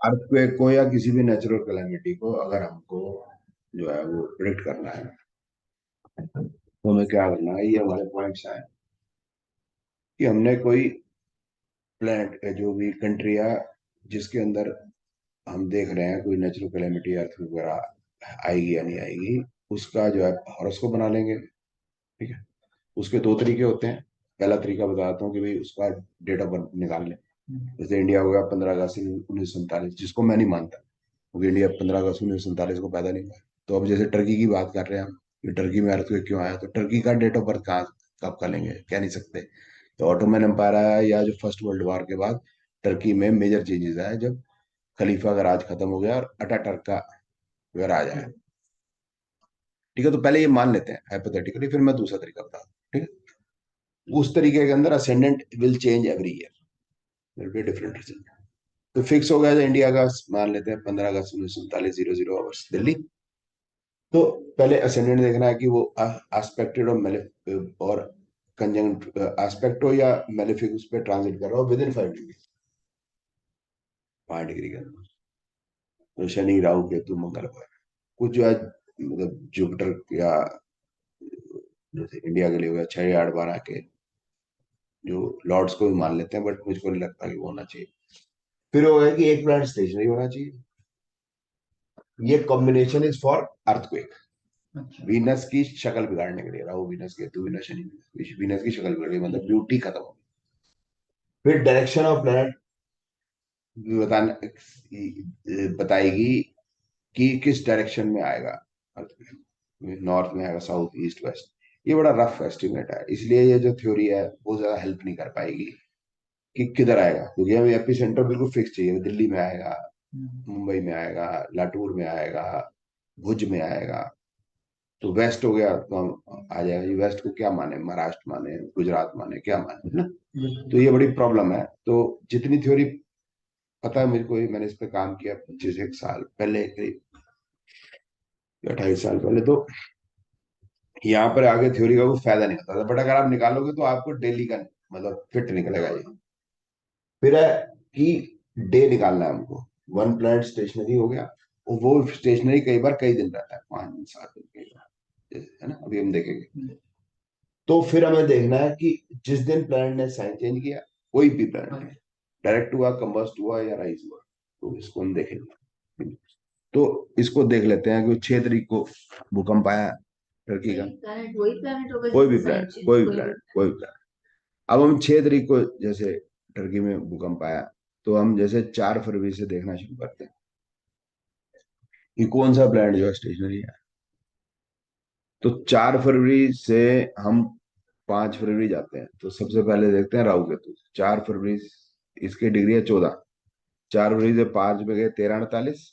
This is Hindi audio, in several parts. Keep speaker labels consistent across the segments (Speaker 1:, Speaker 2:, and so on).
Speaker 1: अर्थक्वेक को या किसी भी नेचुरल कैलेमिटी को अगर हमको जो है वो प्रिडिक्ट करना है तो हमें क्या करना है, ये हमारे पॉइंट्स हैं कि हमने कोई प्लेनेट जो भी कंट्री है जिसके अंदर हम देख रहे हैं कोई नेचुरल कैलेमिटी अर्थक्वेक वगैरह आएगी या नहीं आएगी, उसका जो है हॉरोस्कोप बना लेंगे। ठीक है। उसके दो तरीके होते हैं। पहला तरीका बताता हूँ कि भाई उसका डेट ऑफ बर्थ निकाल लें। जैसे इंडिया हो गया 15 अगस्त 1947, जिसको मैं नहीं मानता क्योंकि इंडिया 15 अगस्त 1947 को पैदा नहीं हुआ। तो अब जैसे टर्की की बात कर रहे हैं हम कि टर्की में अर्थक्वेक क्यों आया, तो टर्की का डेट ऑफ बर्थ कहाँ कब का लेंगे, कह नहीं सकते। तो ऑटोमन एम्पायर आया या जो फर्स्ट वर्ल्ड वॉर के बाद टर्की में मेजर चेंजेस आए जब खलीफा का राज खत्म हो गया और अटाटर्क का वह राज आया। ठीक है, तो पहले ये मान लेते हैं हाइपोथेटिकली, फिर मैं दूसरा तरीका बता दूं। ठीक है। उस तरीके के अंदर ascendant will change every year, will be different reason. तो फिक्स हो गया जो इंडिया का मान लेते हैं 15 अगस्त 1947 00 आवर्स दिल्ली। तो पहले असेंडेंट देखना है कि वो एस्पेक्टेड और और कंजंक्ट एस्पेक्ट हो या मेलेफिक उस पर ट्रांजिट कर रहा हो विद इन 5 डिग्री, 5 डिग्री के अंदर। तो शनि राहु केतु मंगल को कुछ जो है मतलब जुपिटर या जैसे इंडिया के लिए हो गया 6 8 12 के जो लॉर्ड्स को भी मान लेते हैं, बट मुझको नहीं लगता कि वो होना चाहिए। फिर हो गया कि एक प्लैनेट स्टेशनरी होना चाहिए। ये combination is for earthquake. Venus की शक्ल बिगाड़ने के लिए, Rahu Venus Ketu Venus Shani Venus की शक्ल बिगाड़ गई, मतलब ब्यूटी खत्म हो गई। फिर डायरेक्शन ऑफ प्लैनेट बताना बताएगी कि किस डायरेक्शन में आएगा अर्थक्वेक, नॉर्थ में आएगा, साउथ ईस्ट वेस्ट। ये बड़ा रफ एस्टिमेट है, इसलिए ये जो थ्योरी है वो ज्यादा हेल्प नहीं कर पाएगी कि किधर आएगा, क्योंकि हमें एपी सेंटर बिल्कुल फिक्स चाहिए। दिल्ली में आएगा, मुंबई में आएगा, लातूर में आएगा, भुज में आएगा। तो वेस्ट हो गया तो हम आ जाएगा। ये वेस्ट को क्या माने, महाराष्ट्र माने, गुजरात माने, क्या माने, है ना। तो ये बड़ी प्रॉब्लम है। तो जितनी थ्योरी पता है मुझको, मैंने इस पे काम किया 25 एक साल पहले, करीब 28 साल पहले। तो यहाँ पर आगे थ्योरी का कोई फायदा नहीं होता था, बट अगर आप निकालोगे तो आपको डेली का मतलब फिट निकलेगा ये। फिर है कि डे निकालना है हमको। वन प्लैनेट स्टेशनरी हो गया, और वो स्टेशनरी कई बार कई दिन रहता है, 5 दिन 7 दिन कई बार, है ना, अभी हम देखेंगे। तो फिर हमें देखना है कि जिस दिन प्लैनेट ने साइन चेंज किया, कोई भी प्लैनेट डायरेक्ट हुआ, कंबस्ट हुआ या राइज हुआ, तो इसको हम देखेंगे। तो इसको देख लेते हैं कि 6 तारीख को भूकंप आया टर्की का। वही प्लैनेट होगा, कोई भी प्लैनेट, कोई भी प्लैनेट, कोई भी प्लैनेट। अब हम 6 तारीख को जैसे टर्की में भूकंप आया, तो हम जैसे 4 फरवरी से देखना शुरू करते हैं कि कौन सा प्लैनेट जो है स्टेशनरी है। तो 4 फरवरी से हम 5 फरवरी जाते हैं, तो सबसे पहले देखते हैं राहु केतु। 4 फरवरी, इसकी डिग्री है 14। 4 फरवरी से 5 में गए 13 48,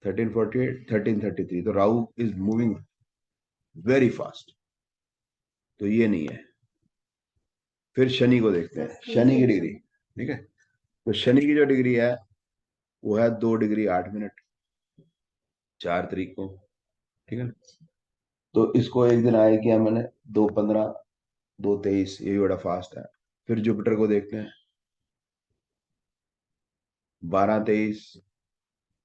Speaker 1: 13 48, 13 33। तो Rahu is moving very fast, तो ये नहीं है। फिर शनि को देखते हैं, शनि की डिग्री। ठीक है। तो शनि की जो डिग्री है वो है 2 डिग्री 8 मिनट, 4 तारीख को। ठीक है। तो इसको एक दिन आए किया मैंने, 2 15, 2 23, ये भी बड़ा फास्ट है। फिर जुपिटर को देखते हैं, 12 23,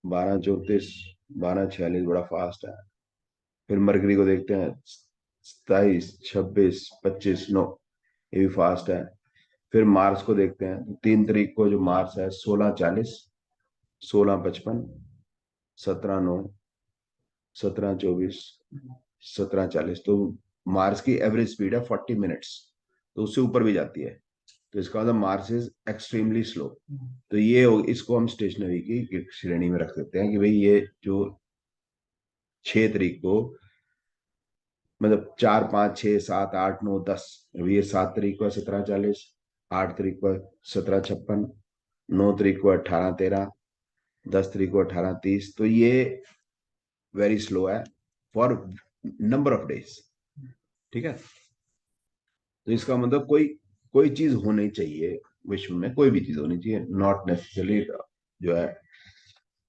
Speaker 1: 12 34, 12 46, बड़ा फास्ट है। फिर मरकरी को देखते हैं, 27 26 25 9, ये भी फास्ट है। फिर मार्स को देखते हैं, 3 तारीख को जो मार्स है 16 40, 16 55, 17 9, 17 24, 17 40। तो मार्स की एवरेज स्पीड है 40 मिनट्स, तो उससे ऊपर भी जाती है। तो इसका मतलब मार्स इज एक्सट्रीमली स्लो। तो ये इसको हम स्टेशनरी की श्रेणी में रख सकते हैं कि भाई ये जो 6 तारीख को मतलब 4 5 6 7 8 9 10, अभी ये 7 तारीख को है 17 40, 8 तारीख को है 17 56, 9 तारीख को 18 13, 10 तारीख को 18 30। तो ये वेरी स्लो है फॉर नंबर ऑफ डेज। ठीक है। तो इसका मतलब कोई कोई चीज होनी चाहिए विश्व में, कोई भी चीज होनी चाहिए, नॉट नेसेसरली जो है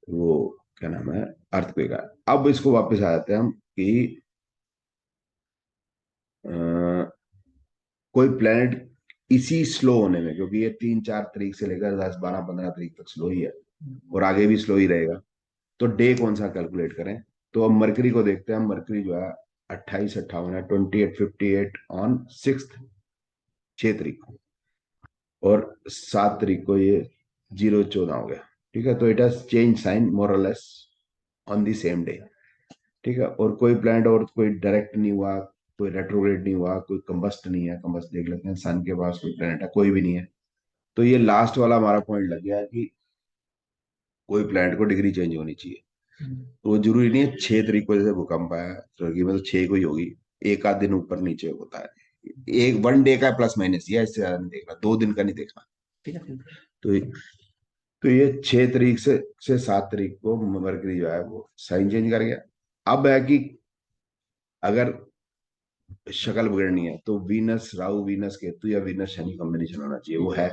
Speaker 1: वो क्या नाम है अर्थक्वेक है। अब इसको वापस आ जाते हैं हम कि कोई प्लेनेट इसी स्लो होने में, क्योंकि ये 3 4 तारीख से लेकर 10 12 15 तारीख तक स्लो ही है, और आगे भी स्लो ही रहेगा। तो डे कौन सा कैलकुलेट करें? तो अब मरकरी को देखते हैं। मरकरी जो है 28-58 है, 28-58 ऑन 6 तारीख को, और 7 तारीख को ये 0-14 हो गया। ठीक है, तो इट हैज चेंज साइन मोर और less on the same day. ठीक है, और कोई प्लैनेट और कोई डायरेक्ट नहीं हुआ, कोई रेट्रोग्रेड नहीं हुआ, कोई कंबस्ट नहीं है। कंबस्ट देख लेते हैं, सन के पास कोई प्लैनेट है? कोई भी नहीं है। तो ये लास्ट वाला हमारा पॉइंट लग गया कि कोई प्लैनेट को डिग्री चेंज होनी चाहिए। तो वो जरूरी नहीं है 6 तारीख को जैसे भूकंप आया तुर्की में तो 6 को ही होगी। एक आध दिन ऊपर नीचे होता है, एक 1 डे का प्लस माइनस, या इससे ज्यादा नहीं देखना, 2 दिन का नहीं देखना। ठीक है, तो ये 6 तारीख से 7 तारीख को मरकरी जो है वो साइन चेंज कर गया। अब है कि अगर शक्ल बिगड़नी है तो वीनस राहु, वीनस केतु या वीनस शनि कॉम्बिनेशन होना चाहिए, वो है।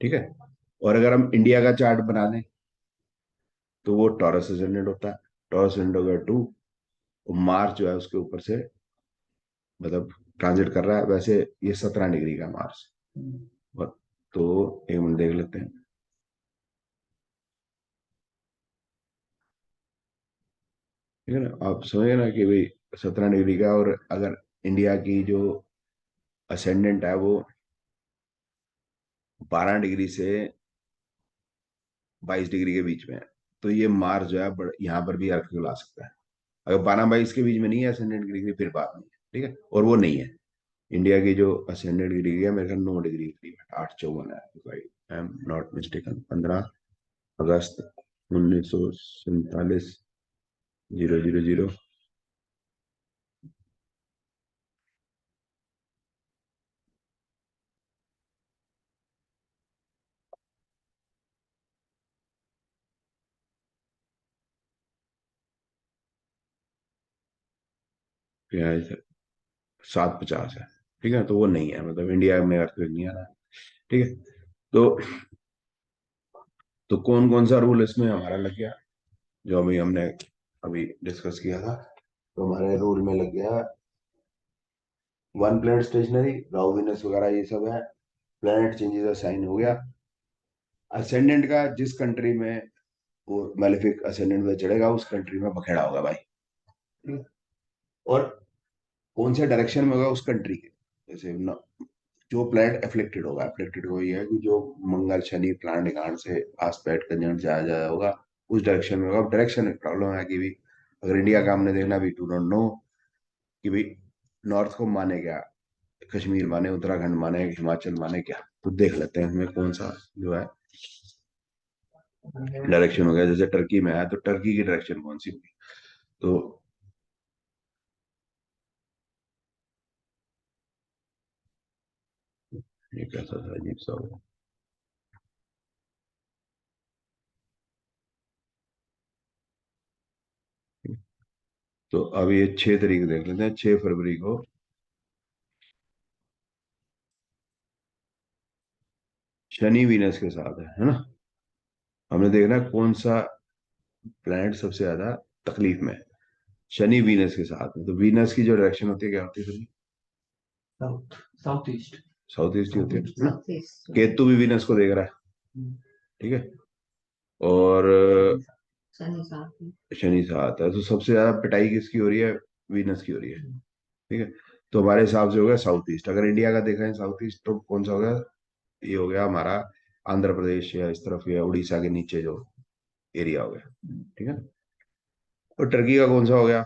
Speaker 1: ठीक है, और अगर हम इंडिया का चार्ट बना लें तो वो टॉरस एसेंडेंट होता है। टॉरस एसेंडेंट हो गया 2, और मार्च जो है उसके ऊपर से मतलब ट्रांजिट कर रहा है। वैसे ये 17 डिग्री का मार्स। और तो एक मिनट देख लेते हैं। ठीक है ना, आप समझे ना कि भाई 17 डिग्री का, और अगर इंडिया की जो असेंडेंट है वो 12 डिग्री से 22 डिग्री के बीच में है, तो ये मार्स जो है यहाँ पर भी अर्थ को ला सकता है। अगर 12-22 के बीच में नहीं है असेंडेंट की डिग्री, फिर बात नहीं है। ठीक है, और वो नहीं है। इंडिया की जो असेंडेंट की डिग्री है मेरे ख्याल 9 डिग्री की है, 8-54 है, आई एम नॉट मिस्टेकन। 15 अगस्त 1947, 000। क्या है सर? 750 है। ठीक है, तो वो नहीं है, मतलब इंडिया में अर्थक्वेक नहीं आ रहा है। ठीक है, तो कौन कौन सा रूल इसमें हमारा लग गया जो अभी हमने अभी डिस्कस किया था? तो हमारे रूल में लग गया one planet stationary, Rahu Venus वगैरह ये सब है। प्लेनेट चेंजेस साइन हो गया। असेंडेंट का जिस कंट्री में वो मेलेफिक असेंडेंट में चढ़ेगा उस कंट्री में बखेड़ा होगा भाई। ठीक है? और कौन से डायरेक्शन में होगा उस कंट्री के, जैसे जो प्लैनेट एफ्लिक्टेड होगा, एफ्लिक्टेड को ये है कि जो मंगल शनि प्लान गांड से आस्पेक्ट कंजन जाया जाया होगा उस डायरेक्शन में होगा। डायरेक्शन में प्रॉब्लम है कि भी अगर इंडिया का हमने देखना, भी डू नॉट नो कि भाई नॉर्थ को माने क्या, कश्मीर माने, उत्तराखंड माने, हिमाचल माने क्या। तो देख लेते हैं हमें कौन सा जो है डायरेक्शन हो गया। जैसे टर्की में है तो टर्की की डायरेक्शन कौन सी होगी? तो ये कैसा था, अजीब सा होगा। तो अब ये 6 तारीख देख लेते हैं। 6 फरवरी को शनि वीनस के साथ है ना। हमने देखना है कौन सा प्लैनेट सबसे ज्यादा तकलीफ में है। शनि वीनस के साथ में, तो वीनस की जो डायरेक्शन होती है क्या होती है sir? South, south east. South east ही होती है ना। केतु भी वीनस को देख रहा है। ठीक है, और शनि साथ है, तो सबसे ज्यादा पिटाई किसकी हो रही है? वीनस की हो रही है। ठीक है, तो हमारे हिसाब से हो गया साउथ ईस्ट। अगर इंडिया का देखा है साउथ ईस्ट तो कौन सा हो गया? ये हो गया हमारा आंध्र प्रदेश या इस तरफ या उड़ीसा के नीचे जो एरिया हो गया। ठीक है, और टर्की का कौन सा हो गया?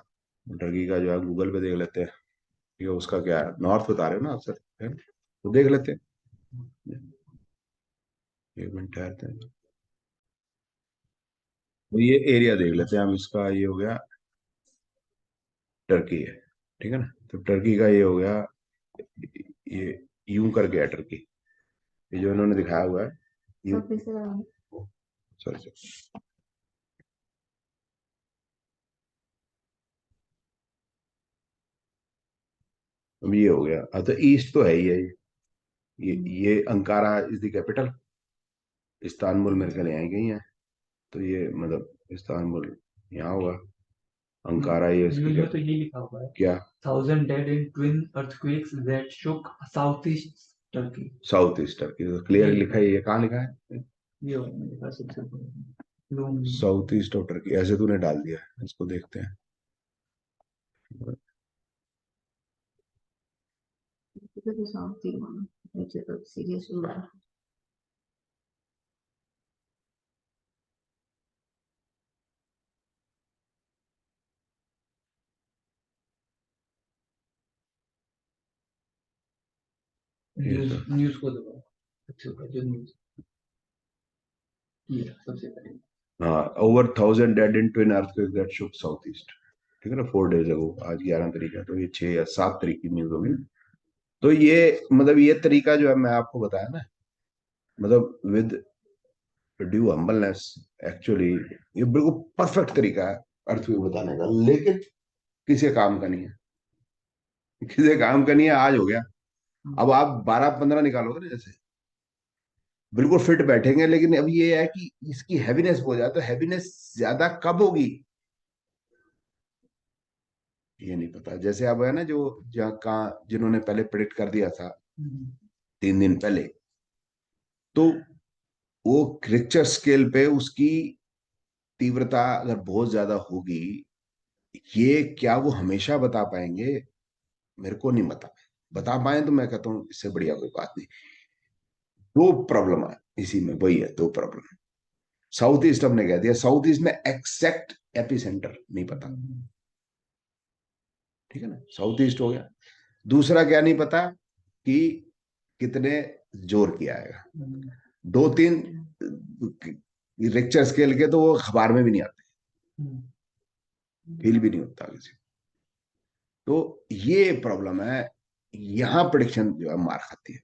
Speaker 1: टर्की का जो है गूगल पे देख लेते हैं। ठीक है, उसका क्या है, नॉर्थ बता रहे हो ना आप सर, है ना? तो देख लेते हैं, एक मिनट ठहरते हैं। तो ये एरिया देख लेते हैं हम, इसका ये हो गया टर्की है। ठीक है ना, तो टर्की का ये हो गया, ये यूं कर गया टर्की, ये जो इन्होंने दिखाया हुआ है यूं। सॉरी सर, अब ये हो गया। अब तो ईस्ट तो है ही है ये Ankara is the capital. Istanbul मेरे ख्याल यहाँ कहीं है, तो ये मतलब इस्तांबुल यहाँ होगा। अंकारा ये इसकी
Speaker 2: न्यूज में तो ये लिखा हुआ है,
Speaker 1: क्या?
Speaker 2: 1000 dead in twin earthquakes that shook south east Turkey.
Speaker 1: South east Turkey, तो
Speaker 2: ये
Speaker 1: क्लियर
Speaker 2: लिखा
Speaker 1: लिखा है,
Speaker 2: है।
Speaker 1: ये कहाँ लिखा है?
Speaker 2: ये वाला मेरे पास सबसे loom.
Speaker 1: South east of Turkey ऐसे तूने डाल दिया है, इसको देखते हैं।
Speaker 3: 这个上帝嘛，我觉得世界是软。
Speaker 1: ये
Speaker 2: न्यूज
Speaker 1: सब
Speaker 2: न्यूज को दबाओ। अच्छा होगा जो न्यूज। ये सबसे पहले।
Speaker 1: हाँ, over 1000 dead in twin earthquake that Shuk south east. ठीक है ना, 4 डेज अगो, आज 11 तारीख है, तो ये 6 या 7 तारीख की न्यूज होगी। तो ये मतलब ये तरीका जो है मैं आपको बताया ना, मतलब विद ड्यू हम्बलनेस, एक्चुअली ये बिल्कुल परफेक्ट तरीका है अर्थक्वेक बताने का, लेकिन किसी काम का नहीं है। किसी काम का नहीं है, आज हो गया। अब आप 12-15 निकालोगे ना जैसे, बिल्कुल फिट बैठेंगे, लेकिन अब ये है कि इसकी हैवीनेस हो जाए, तो हैवीनेस ज्यादा कब होगी ये नहीं पता। जैसे अब है ना, जो जहाँ कहाँ जिन्होंने पहले प्रिडिक्ट कर दिया था 3 दिन पहले, तो वो रिक्टर स्केल पे उसकी तीव्रता अगर बहुत ज्यादा होगी, ये क्या वो हमेशा बता पाएंगे, मेरे को नहीं बता। बता पाए तो मैं कहता हूँ इससे बढ़िया कोई बात नहीं। दो प्रॉब्लम है इसी में, वही है दो प्रॉब्लम। साउथ ईस्ट हमने कह दिया, साउथ ईस्ट में एक्सैक्ट एपी सेंटर नहीं पता। ठीक है ना, साउथ ईस्ट हो गया। दूसरा क्या नहीं पता कि कितने जोर की आएगा। 2-3 रिक्टर स्केल के तो वो अखबार में भी नहीं आते, फील भी नहीं होता किसी। तो ये प्रॉब्लम है, यहां प्रिडिक्शन जो है मार खाती है।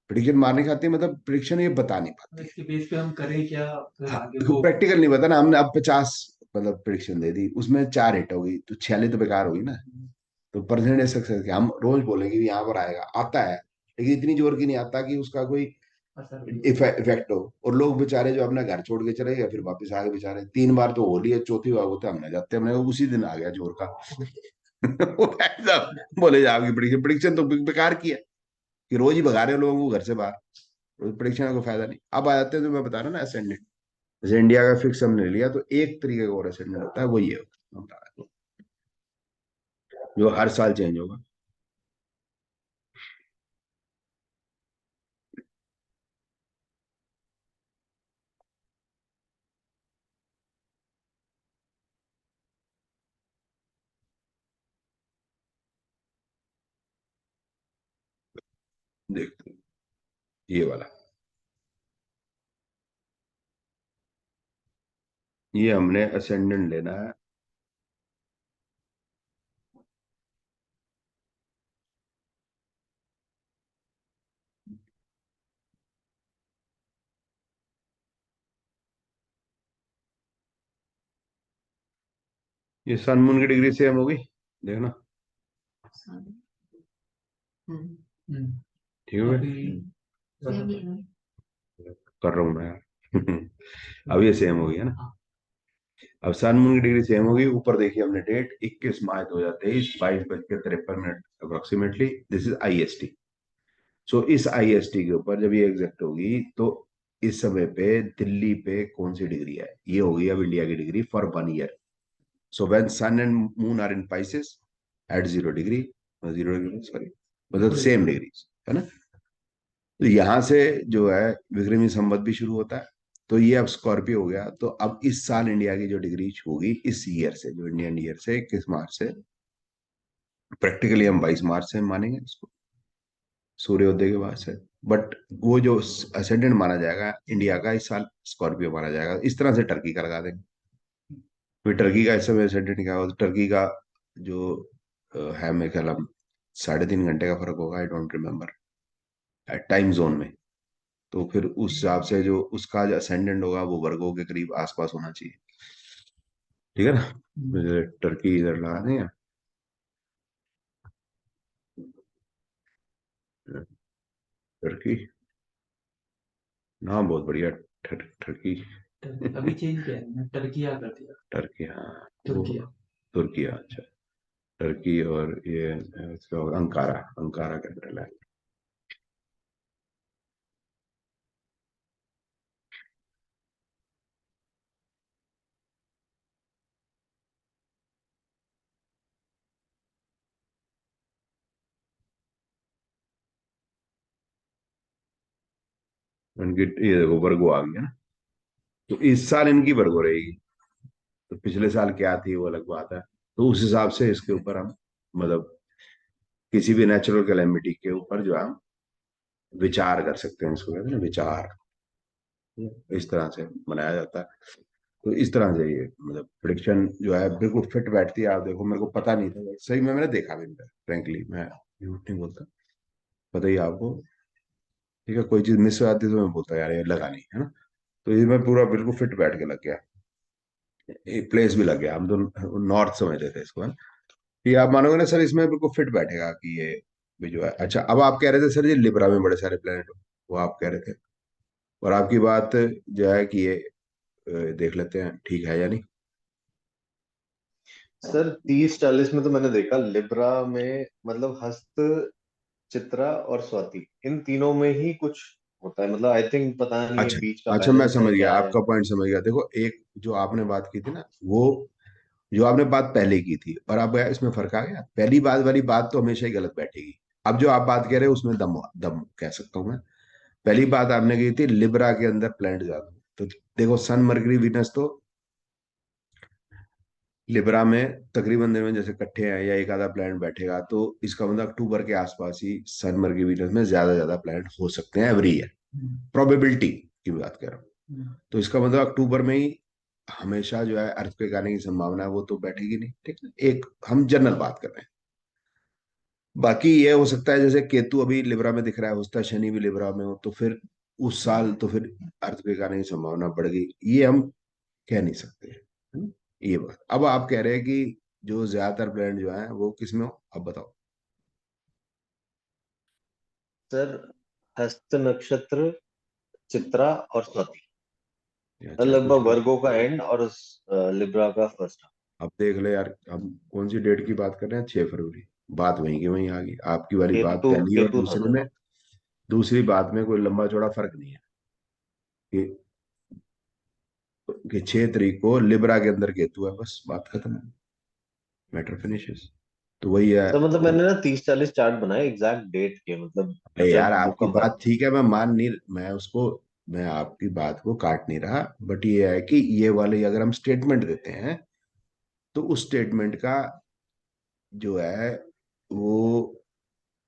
Speaker 1: प्रिडिक्शन मारने खाती है, मतलब प्रिडिक्शन ये बता नहीं पाती।
Speaker 2: इसके बेस पे हम करें क्या फिर
Speaker 1: हाँ,
Speaker 2: आगे
Speaker 1: देखो
Speaker 2: वो।
Speaker 1: प्रैक्टिकल नहीं पता ना, हमने अब 50 मतलब प्रिडिक्शन दे दी, उसमें 4 हिट होगी, तो 46 तो बेकार होगी ना। तो परसेंटेज सक्सेस के हम रोज बोलेंगे कि यहाँ पर आएगा, आता है, लेकिन इतनी जोर की नहीं आता कि उसका कोई
Speaker 2: असर।
Speaker 1: इफेक्ट हो। और लोग बेचारे जो अपना घर छोड़ के चले गए, फिर वापस आ गए बेचारे, 3 बार तो होली है, चौथी बार होता है हमने जाते, हमने कहा उसी दिन आ गया जोर का। वो भाई साहब बोले जा आपकी प्रिडिक्शन प्रिडिक्शन तो बेकार की है, कि रोज ही भगा रहे हो लोगों को घर से बाहर, रोज प्रिडिक्शन का कोई फायदा नहीं। अब आ जाते हैं, तो मैं बता रहा ना असेंडेंट, जैसे इंडिया का फिक्स हमने लिया, तो एक तरीके का और असेंडेंट होता है, वो ये होता है जो हर साल चेंज होगा। देखते हैं ये वाला, ये हमने असेंडेंट लेना है। ये सन मून की डिग्री सेम होगी, देखना। ठीक है,
Speaker 2: अभी
Speaker 3: सेम ही है।
Speaker 1: कर रहा हूँ मैं यार। अब ये सेम हो गया ना। अब सन मून की डिग्री सेम होगी। ऊपर देखिए हमने date 21 March 2023, 22:53 approximately, this is IST। So इस IST के ऊपर जब ये एग्जैक्ट होगी, तो इस समय पे दिल्ली पे कौन सी डिग्री है, ये होगी अब इंडिया की degree for 1 year. So when sun and moon are in Pisces at 0 degree, 0 degree sorry, मतलब सेम डिग्रीज है ना। तो यहां से जो है विक्रमी संवत भी शुरू होता है। तो ये अब स्कॉर्पियो हो गया। तो अब इस साल इंडिया की जो डिग्री होगी इस ईयर से, जो इंडियन ईयर से 21 मार्च से, प्रैक्टिकली हम 22 मार्च से मानेंगे इसको, सूर्योदय के बाद से। बट वो जो असेंडेंट माना जाएगा इंडिया का इस साल, स्कॉर्पियो माना जाएगा। इस तरह से टर्की का लगा देंगे। फिर टर्की का इस समय असेंडेंट क्या होगा, टर्की का जो है, मेरे ख्याल हम 3.5 घंटे का फर्क होगा, I don't remember, time zone में। तो फिर उस हिसाब से जो उसका जो असेंडेंट होगा वो वर्गो के करीब आसपास होना चाहिए। ठीक है ना। मुझे टर्की इधर लगा दें, टर्की नाम बहुत बढ़िया, टर्की।
Speaker 2: अभी चेंज किया है, टर्किया कर दिया।
Speaker 1: टर्की, हाँ वो
Speaker 2: तुर्किया।
Speaker 1: तुर्की, अच्छा। टर्की, और ये इसका अंकारा, अंकारा कैपिटल है। इनकी ये देखो वर्गो आ गया ना, तो इस साल इनकी वर्गो रहेगी। तो पिछले साल क्या थी वो अलग बात है। तो उस हिसाब से इसके ऊपर हम मतलब किसी भी नेचुरल कैलेमिटी के ऊपर जो है हम विचार कर सकते हैं, इसको कहते हैं ना विचार। इस तरह से बनाया जाता है। तो इस तरह से ये मतलब प्रिडिक्शन जो है बिल्कुल फिट बैठती है। आप देखो मेरे को पता नहीं था सही में, मैंने देखा भी नहीं, फ्रेंकली मैं झूठ नहीं बोलता, पता ही है आपको। ठीक है, कोई चीज मिस हो जाती है तो मैं बोलता यार ये लगा नहीं, है ना। तो ये मैं पूरा बिल्कुल फिट बैठ के लग गया, एक प्लेस भी लग गया। हम तो नॉर्थ समझ रहे थे इसको, है ना। ये आप मानोगे ना सर, इसमें बिल्कुल फिट बैठेगा कि ये भी जो है। अच्छा, अब आप कह रहे थे सर ये लिब्रा में बड़े सारे प्लेनेट, वो आप कह रहे थे, और आपकी बात जो है कि ये देख लेते हैं ठीक है या नहीं।
Speaker 4: सर 30-40 में तो मैंने देखा लिब्रा में, मतलब हस्त, चित्रा और स्वाति, इन तीनों में ही कुछ होता है। मतलब आई थिंक पता नहीं ये
Speaker 1: अच्छा
Speaker 4: बीच का
Speaker 1: अच्छा, मैं
Speaker 4: बैलेंस है
Speaker 1: समझ गया
Speaker 4: क्या है।
Speaker 1: आपका पॉइंट, समझ गया। देखो एक जो आपने बात की थी ना, वो जो आपने बात पहले की थी और अब इसमें फर्क आ गया। पहली बात वाली बात तो हमेशा ही गलत बैठेगी। अब जो आप बात कह रहे हो उसमें दम दम कह सकता हूँ मैं। पहली बात आपने की थी लिब्रा के अंदर प्लैनेट ज्यादा, तो देखो सन मरकरी वीनस तो लिब्रा में तकरीबन दिन में जैसे इकट्ठे हैं या एक आधा प्लैनेट बैठेगा, तो इसका मतलब अक्टूबर के आसपास ही सन मरकरी वीनस में ज्यादा प्लैनेट हो सकते हैं एवरी ईयर। प्रोबेबिलिटी की बात कर रहा हूँ। तो इसका मतलब अक्टूबर में ही हमेशा जो है अर्थक्वेक आने की संभावना है, वो तो बैठेगी नहीं। ठीक है, एक हम जनरल बात कर रहे हैं। बाकी ये हो सकता है जैसे केतु अभी लिब्रा में दिख रहा है, हो सकता है शनि भी लिब्रा में हो, तो फिर उस साल तो फिर अर्थक्वेक आने की संभावना बढ़ गई, ये हम कह नहीं सकते है ना? ये बात अब आप कह रहे हैं कि जो ज्यादातर प्लैनेट जो है वो किस में हो, अब बताओ।
Speaker 4: सर हस्त नक्षत्र, चित्रा और स्वाति,
Speaker 1: अच्छा कुछ
Speaker 4: लगभग वर्गो का एंड और लिब्रा का फर्स्ट।
Speaker 1: अब देख ले यार, हम कौन सी डेट की बात कर रहे हैं, 6 फरवरी। बात वहीं की वहीं आ गई, आपकी वाली बात
Speaker 4: केतु
Speaker 1: पहली और
Speaker 4: केतु था
Speaker 1: दूसरे
Speaker 4: सर।
Speaker 1: में। दूसरी बात में कोई लंबा चौड़ा फर्क नहीं है कि 6 तारीख को लिब्रा के अंदर केतु है, बस बात खत्म है, मैटर फिनिशेस। तो वही है।
Speaker 4: सर मतलब मैंने ना 30-40 चार्ट बनाए एग्जैक्ट डेट के, मतलब
Speaker 1: अरे यार
Speaker 4: जब
Speaker 1: आपकी
Speaker 4: भूकंप
Speaker 1: बात
Speaker 4: आया।
Speaker 1: ठीक है, मैं मान नहीं, मैं उसको, मैं आपकी बात को काट नहीं रहा, बट ये है कि ये वाले अगर हम स्टेटमेंट देते हैं तो उस स्टेटमेंट का जो है वो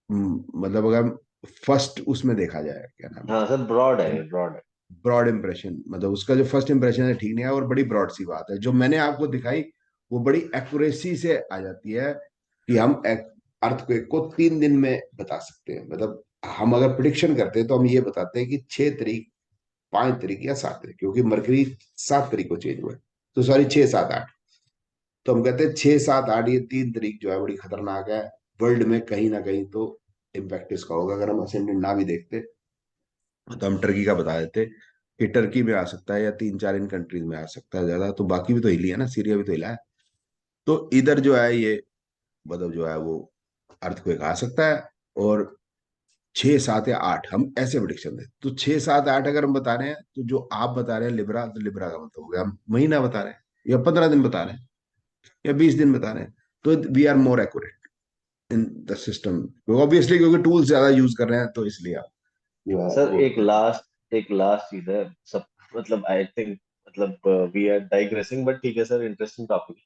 Speaker 1: मतलब अगर फर्स्ट उसमें देखा जाए क्या नाम
Speaker 4: हाँ सर ब्रॉड है,
Speaker 1: है,
Speaker 4: ब्रॉड है।
Speaker 1: ब्रॉड इंप्रेशन, मतलब उसका जो फर्स्ट इंप्रेशन है ठीक नहीं है, और बड़ी ब्रॉड सी बात है जो मैंने आपको दिखाई, वो बड़ी एक्यूरेसी से आ जाती है कि हम अर्थक्वेक को 3 दिन में बता सकते हैं। मतलब हम अगर प्रिडिक्शन करते हैं तो हम ये बताते हैं कि 6 तारीख, 5 तारीख या 7 तारीख, क्योंकि मरकरी 7 तारीख को चेंज हुआ है, तो सॉरी 6, 7, 8। तो हम कहते हैं 6, 7, 8 ये 3 तारीख जो है बड़ी खतरनाक है वर्ल्ड में, कहीं ना कहीं तो इम्पैक्ट इसका होगा। अगर हम असेंडेंट ना भी देखते तो हम टर्की का बता देते कि टर्की में आ सकता है या 3-4 इन कंट्रीज में आ सकता है ज्यादा, तो बाकी भी तो हिली है ना, सीरिया भी तो हिला है। तो इधर जो है ये मतलब जो है वो अर्थक्वेक आ सकता है। और 6, 7 या 8 हम ऐसे प्रिडिक्शन दें, तो 6, 7, 8 अगर हम बता रहे हैं, तो जो आप बता रहे हैं लिब्रा, तो लिब्रा का मतलब हो गया हम महीना बता रहे हैं या 15 दिन बता रहे हैं या 20 दिन बता रहे हैं, तो we are more accurate in the system. Obviously क्योंकि टूल्स ज्यादा यूज कर रहे हैं, तो इसलिए आप जो है
Speaker 4: सर
Speaker 1: वो
Speaker 4: एक लास्ट चीज है सब, मतलब आई थिंक, मतलब वी आर डाइग्रेसिंग, बट ठीक है सर, इंटरेस्टिंग टॉपिक है।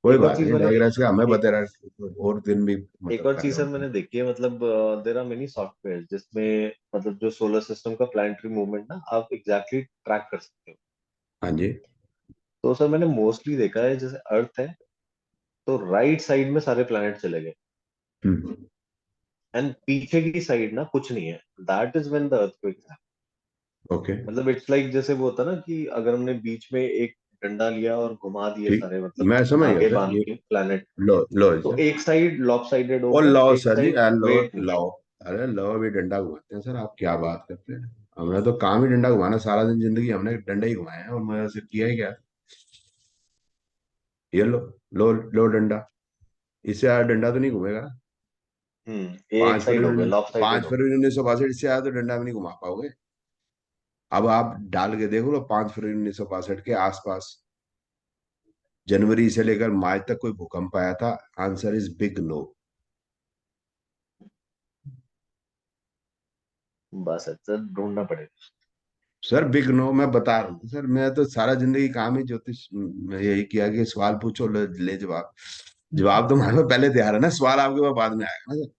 Speaker 1: कोई
Speaker 4: एक और
Speaker 1: बात
Speaker 4: चीज
Speaker 1: नहीं,
Speaker 4: मैंने
Speaker 1: डायग्रास का हमें
Speaker 4: एक
Speaker 1: बता रहा, और दिन भी
Speaker 4: एक
Speaker 1: मतलब
Speaker 4: और
Speaker 1: कर
Speaker 4: चीज
Speaker 1: रहा
Speaker 4: सर
Speaker 1: हूँ।
Speaker 4: मैंने देखी है, मतलब देर आर मेनी सॉफ्टवेयर जिसमें मतलब जो सोलर सिस्टम का प्लानिटरी मूवमेंट ना आप एग्जैक्टली ट्रैक कर सकते हो।
Speaker 1: हाँ जी।
Speaker 4: तो सर मैंने मोस्टली देखा है, जैसे अर्थ है तो राइट साइड में सारे प्लैनेट चले गए,
Speaker 1: हम्म।
Speaker 4: एंड पीछे की साइड ना कुछ नहीं है। That is when the earthquake है।
Speaker 1: ओके।
Speaker 4: मतलब इट्स लाइक जैसे वो होता ना कि अगर हमने बीच में एक डंडा लिया और घुमा दिए
Speaker 1: ठीक,
Speaker 4: सारे, मतलब
Speaker 1: मैं समझ गया
Speaker 4: धागे
Speaker 1: सर
Speaker 4: बांध
Speaker 1: ये।
Speaker 4: के प्लैनेट,
Speaker 1: लो लो
Speaker 4: तो
Speaker 1: सर,
Speaker 4: एक साइड लॉपसाइडेड
Speaker 1: और
Speaker 4: होगा,
Speaker 1: लो
Speaker 4: एक
Speaker 1: सर जी,
Speaker 4: साइड
Speaker 1: लो
Speaker 4: वेट नहीं है।
Speaker 1: लो। अरे लो, अभी डंडा घुमाते हैं सर, आप क्या बात करते हैं। हमने तो काम ही डंडा घुमाना, सारा दिन जिंदगी हमने डंडा ही घुमाया है, और मैं सिर्फ किया ही क्या। ये लो, लो डंडा, इससे ज्यादा डंडा तो नहीं घूमेगा ना।
Speaker 4: ये एक
Speaker 1: पांच
Speaker 4: साइड हो गया,
Speaker 1: फरवरी
Speaker 4: लॉपसाइडेड
Speaker 1: पांच
Speaker 4: हो गया।
Speaker 1: फरवरी 1962 इससे ज्यादा तो डंडा भी नहीं घुमा पाओगे। अब आप डाल के देखो लो, 5 फरवरी 1962 के आसपास, जनवरी से लेकर मार्च तक कोई भूकंप आया था? Answer is big no.
Speaker 4: बस सर ढूंढना पड़ेगा।
Speaker 1: सर बिग नो, मैं बता रहा हूँ सर, मैं तो सारा जिंदगी काम ही ज्योतिष में यही किया कि सवाल पूछो, ले जवाब। जवाब तो हमारे पास पहले तैयार है ना, सवाल आपके पास बाद में आएगा ना सर।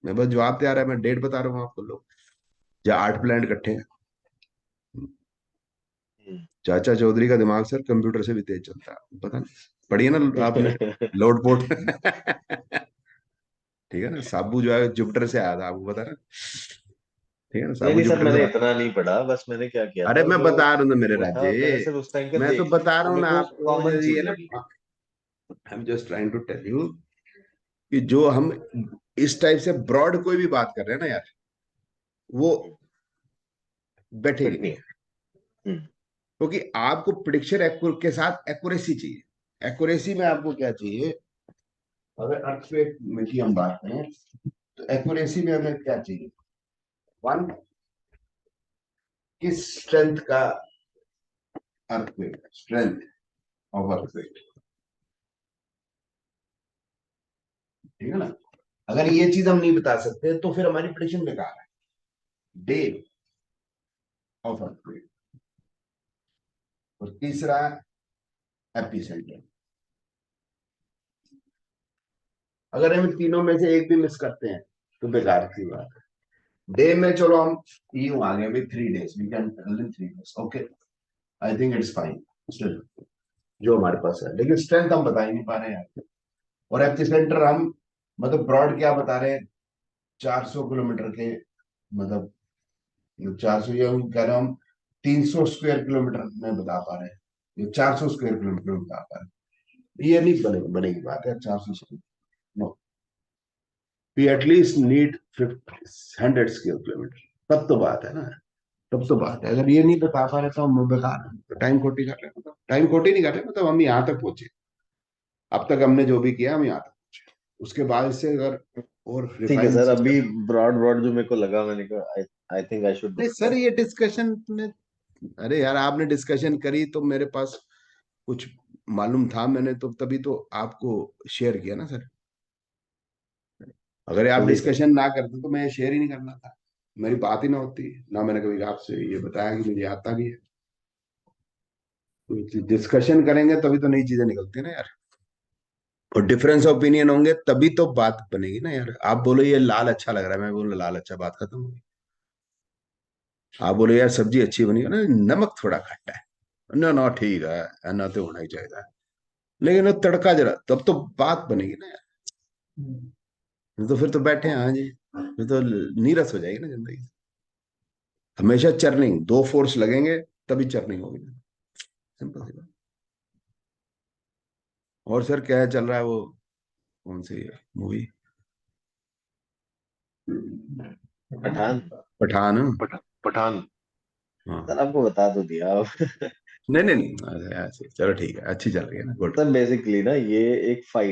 Speaker 1: मेरे पास जवाब तैयार है, मैं डेट बता रहा हूँ आपको। लोग जो 8 प्लैनेट इकट्ठे हैं।
Speaker 4: हम्म।
Speaker 1: चाचा चौधरी का दिमाग सर कंप्यूटर से भी तेज चलता है, पता नहीं, पढ़िए ना आपने लोड पोर्ट ठीक है ना, साबू जो है जुपिटर से आया था, आपको पता है ना। ठीक है ना,
Speaker 4: नहीं
Speaker 1: साबू
Speaker 4: नहीं सर,
Speaker 1: जुपिटर से
Speaker 4: मैंने
Speaker 1: आया।
Speaker 4: इतना नहीं पढ़ा, बस मैंने क्या किया
Speaker 1: अरे
Speaker 4: था
Speaker 1: मैं
Speaker 4: जो
Speaker 1: बता रहा हूँ ना मेरे
Speaker 4: वो था,
Speaker 1: राजे,
Speaker 4: मैंने सिर्फ उस टाइम के
Speaker 1: मैं तो
Speaker 4: देख लिए,
Speaker 1: बता रहा
Speaker 4: तो
Speaker 1: हूँ
Speaker 4: मेरे
Speaker 1: ना
Speaker 4: को
Speaker 1: आपको,
Speaker 4: कॉमन
Speaker 1: ये
Speaker 4: चीज
Speaker 1: ना,
Speaker 4: लगी।
Speaker 1: I am just trying to tell you कि जो हम इस टाइप से ब्रॉड कोई भी बात कर रहे हैं ना यार, वो बैठेगी
Speaker 4: फिट नहीं
Speaker 1: नहीं।
Speaker 4: है। हम्म।
Speaker 1: क्योंकि आपको प्रिडिक्शन के साथ एक्यूरेसी चाहिए। एक्यूरेसी में आपको क्या चाहिए? अगर अर्थक्वेक में की हम बात करें, तो एक्यूरेसी में हमें क्या चाहिए? वन, किस स्ट्रेंथ का अर्थक्वेक, स्ट्रेंथ ऑफ अर्थक्वेक, ठीक है ना। अगर ये चीज हम नहीं बता सकते तो फिर हमारी प्रिडिक्शन बेकार है। डे ऑफ अर्थक्वेक, और तीसरा एपिसेंटर। अगर हम तीनों में से एक भी मिस करते हैं तो बेकार की बात है। डे में चलो हम यूं आ गए भाई, 3 days we can tell in 3 days, okay, I think it's fine still, जो हमारे पास है। लेकिन स्ट्रेंथ हम बता ही नहीं पा रहे हैं यार। और एपिसेंटर हम, मतलब ब्रॉड क्या बता रहे हैं? 400 किलोमीटर के, मतलब 400, या कह रहे हैं हम 300 स्क्वायर किलोमीटर में बता पा रहे हैं, ये 400 स्क्वायर किलोमीटर में बता पा रहे हैं। ये नहीं बनेगी बात है 400 square, no, we at least need 100 square kilometre, तब तो बात है ना। तब तो बात है। अगर ये नहीं बता पा रहे तो हम बेकार है, टाइम खोटी कर रहे हैं, मतलब टाइम खोटी नहीं कर रहे, मतलब हम यहाँ तक पहुंचे। अब तक हमने जो भी किया हम यहाँ तक पहुंचे, उसके बाद से अगर और
Speaker 4: ठीक है
Speaker 1: रिफाइन
Speaker 4: सर, अभी
Speaker 1: सिस्टम।
Speaker 4: ब्रॉड ब्रॉड जो मेरे को लगा, मैंने कहा आई आई थिंक आई शुड
Speaker 1: नहीं सर,
Speaker 4: डिस्कस।
Speaker 1: ये डिस्कशन में, अरे यार आपने डिस्कशन करी तो मेरे पास कुछ मालूम था, मैंने तो तभी तो आपको शेयर किया ना सर। अगर आप
Speaker 4: चलिए सर।
Speaker 1: डिस्कशन ना करते तो मैं शेयर ही नहीं करना था, मेरी बात ही ना होती ना, मैंने कभी आपसे ये बताया कि मुझे आता भी है। तो डिस्कशन करेंगे तभी तो नई चीजें निकलती है ना यार, और डिफरेंस ओपिनियन होंगे तभी तो बात बनेगी ना यार। आप बोलो ये लाल अच्छा लग रहा है, मैं बोलो लाल अच्छा, बात खत्म होगी। आप बोलो यार सब्जी अच्छी बनी है ना, नमक थोड़ा खट्टा है ना, ना ठीक है ना, तो होना ही चाहिए, लेकिन वो तड़का जरा, तब तो बात बनेगी ना यार। तो फिर तो बैठे हैं हाँ जी, फिर तो नीरस हो जाएगी ना जिंदगी। हमेशा चर्निंग, दो फोर्स लगेंगे तभी चर्निंग होगी ना, सिंपल सी बात। और सर क्या चल रहा है, वो कौन सी मूवी?
Speaker 4: पठान।
Speaker 1: पठान।
Speaker 4: पठान।
Speaker 1: हाँ,
Speaker 4: सर आपको बता तो दिया अब।
Speaker 1: नहीं नहीं नहीं, ऐसे चलो ठीक है, अच्छी चल रही है ना, गुड।
Speaker 4: सर बेसिकली ना, ये एक फाइट